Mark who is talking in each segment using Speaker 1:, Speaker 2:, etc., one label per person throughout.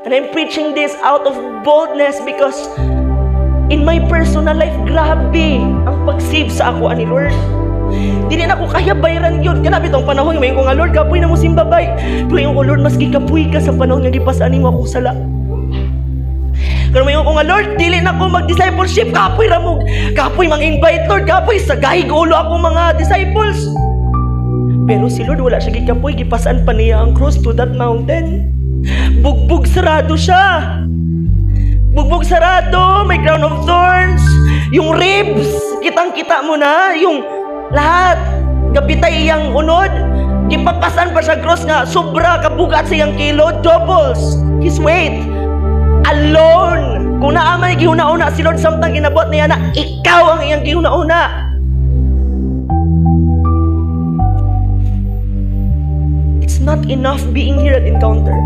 Speaker 1: And I'm preaching this out of boldness because in my personal life, grabe ang pag-save sa ako ani Lord. Di rin ako kaya bayaran yun. Grabe itong panahon, mayon ko nga, Lord, kapoy na mo simbabay. Pero yung ko, Lord, mas gikapoy ka sa panahon nga gipasani mo akong sala. Pero mayon ko nga, Lord, dili na ako mag-discipleship. Kapoy ramog. Kapoy mang-invite, Lord. Kapoy sa gahig ulo akong mga disciples. Pero si Lord, wala siya gikapoy. Gipasan pa niya ang cross to that mountain. Bugbog sarado siya. Bugbog sarado, may crown of thorns. Yung ribs, kitang-kita mo na. Yung lahat, gapitay iyang unod. Gipapasan pa sa cross nga, sobra kabugat sa iyang kilo. Doubles his weight. Alone. Kung naaman gihuna-una si Lord, samtang ginabot niya na ikaw ang iyang gihuna-una. It's not enough being here at Encounter.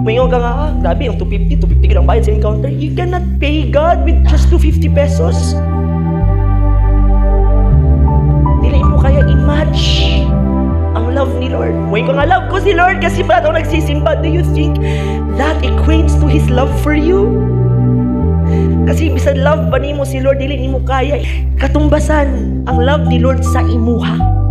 Speaker 1: Mayon ka nga, grabe, yung 250 ka ng bayad sa Encounter. You cannot pay God with just 250 pesos. Dili mo kaya i-match ang love ni Lord. Mayon ka nga, love ko si Lord kasi pala ako nagsisimba. Do you think that equates to His love for you? Kasi bisan love ba ni mo si Lord, dili ni mo kaya katumbasan ang love ni Lord sa imuha.